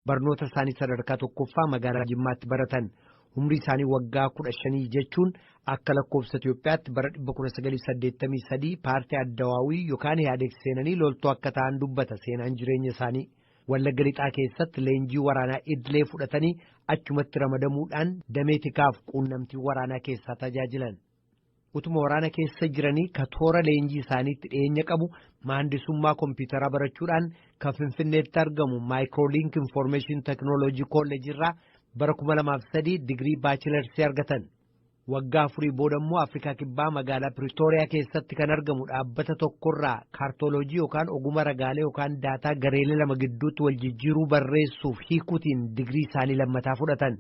barnoota isaanii sadarkaa tokkoffaa magaalaa Jimmaatti baratan. Umrii isaanii waggaa 15 jechuun akka lakkoofsa Itoophiyaatti bara 1983 paartii Addawaawii yookaan Ihaadeeg seenanii loltuu akka ta'an dubbata seenaan jireenya isaanii. Wallagga Lixaa keessatti leenjii waraanaa idilee fudhatanii achumatti ramadamuudhaan damee tikaaf quunnamtii waraanaa keessaa tajaajilan. Utuma waraana keessa jiranii katoora leenjii isaaniitti dhiyeenya qabu maandisummaa kompiitaraa barachuudhaan kan Finfinneetti argamu Microlink Information Technology College irraa bara 2003 digirii baachilarsii argatan. Waggaa 4 booda immoo Afrikaa Kibbaa magaalaa Pretoria keessatti kan argamu dhaabbata tokkorraa kaartooloojii yookaan ogummaa ragaalee yookaan daataa gareelee lama gidduutti wal jijjiiruu barreessuuf hiikuutiin digirii isaanii lammataa fudhatan.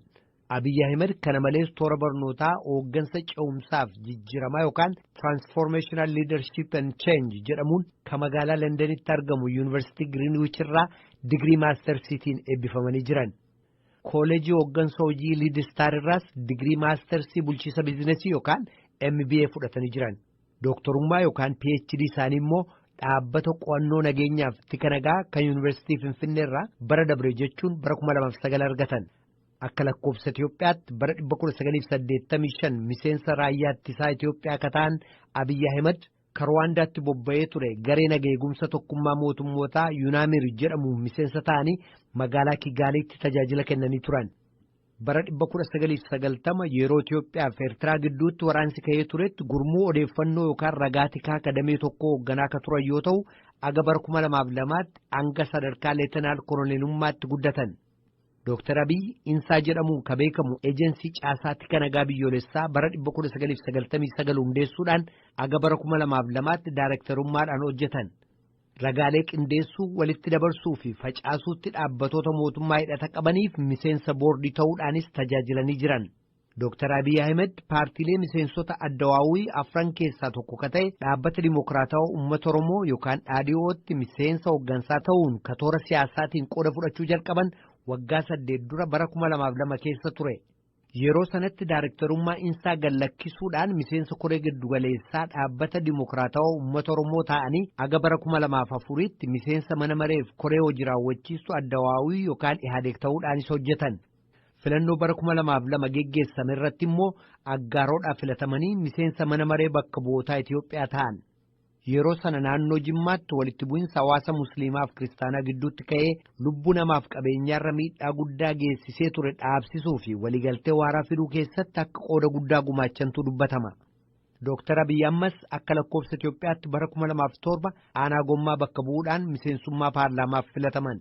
Abiyyi Ahmed kana malees toora barnootaa hooggansa ce'umsaaf jijjiiramaa yookaan Transformational Leadership and Change jedhamuun kan magaalaa Londonitti argamu Yuunivarsiitii Greenwich irraa digirii maastarsiitiin eebbifamanii jiran. Kooleejii hooggansa hojii Lead Star irraas digirii maastarsii bulchiisa bizinesii yookaan MBA fudhatanii jiran. Dooktorummaa yookaan PhD isaanii immoo dhaabbata qo'annoo nageenyaaf tika nagaa kan Yuunivarsiitii Finfinnee irraa bara dabre jechuun bara 2009 argatan. Akka lakkoofsa Itoophiyaatti bara 1985 miseensa raayyaa ittisaa Itoophiyaa akka ta'an Abiyyi Ahmed Rwaandaatti bobba'ee ture garee nageegumsa tokkummaa mootummootaa Yuunaamir jedhamuun miseensa ta'anii magaalaa Kigaaliitti tajaajila kennanii turan. Bara 1990 yeroo Itoophiyaa fi Eertiraa gidduutti waraansi ka'ee turetti gurmuu odeeffannoo yookaan ragaa tikaa kadamee tokko hoogganaa akka turan yoo ta'u aga bara 2002tti hanga sadarkaa leetanaal koloneelummaatti guddatan. Dr.aAbiyyi Insaa jedhamuun kan beekamu eejensii caasaa tika nagaa biyyoolessaa bara 1999 hundeessuudhaan aga bara 2002tti daarektarummaadhaan hojjetan. Ragaalee qindeessuu walitti dabarsuu fi facaasuutti dhaabbatoota mootummaa hidhata qabaniif miseensa boordii ta'uudhaanis tajaajilanii jiran. Dr.aAbiyyi Ahmed paartiilee miseensota Addawaawii afran keessaa tokko ka ta'e dhaabbata Dimokiraatawaa Uummata Oromoo yookaan dhaadhiyootti miseensa hooggansaa ta'uun katoora siyaasaatiin qooda fudhachuu jalqaban waggaa 8 dura bara 2002 keessa ture. Yeroo sanatti daarektarummaa Insaa gallakkisuudhaan miseensa koree giddugaleessaa dhaabbata Dimokiraatawaa Uummata Oromoo ta'anii aga bara 2004tti miseensa mana mareef koree hojii raawwachiistu Addawaawii yookaan Ihaadeeg ta'uudhaanis hojjetan. Filannoo bara 2002 geggeessame irratti immoo aggaaroodhaaf filatamanii miseensa mana maree bakka bu'ootaa Itoophiyaa ta'an. Yeroo sana naannoo Jimmaatti walitti bu'insa hawaasa Musliimaa fi Kiristaanaa gidduutti ka'ee lubbuu namaaf qabeenyaarra miidhaa guddaa geessisee ture dhaabsisuu fi waliigaltee waaraa fiduu keessatti akka qooda guddaa gumaachantu dubbatama. Dr.aAbiyyi ammas akka lakkoofsa Itoophiyaatti bara 2007 aanaa gommaa bakka bu'uudhaan miseensummaa paarlaamaaf filataman.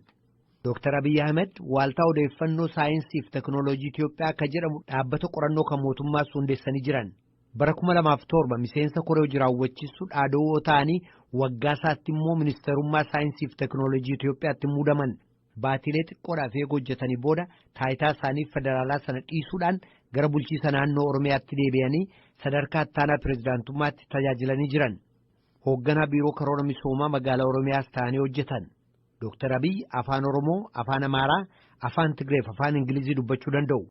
Dr.aAbiyyi Ahmed waaltaa odeeffannoo saayinsii fi teknooloojii Itoophiyaa akka jedhamu dhaabbata qorannoo kan mootummaas hundeessanii jiran. Bara 2007 miseensa koree hojii raawwachiistuu dhaadhoo ta'anii waggaa isaatti immoo ministeerummaa saayinsii fi teknooloojii Itoophiyaatti muudaman. Baatilee xiqqoodhaaf eeguu hojjetanii booda taayitaa isaanii federaalaa sana dhiisuudhaan gara bulchiisa naannoo Oromiyaatti deebi'anii sadarkaa ittaanaa pireezidaantummaatti tajaajilanii jiran. Hoogganaa biiroo karoora misoomaa magaalaa Oromiyaas ta'anii hojjetan. Dr.aAbiyyi afaan Oromoo, afaan Amaaraa, afaan Tigree fi afaan Ingilizii dubbachuu danda'u.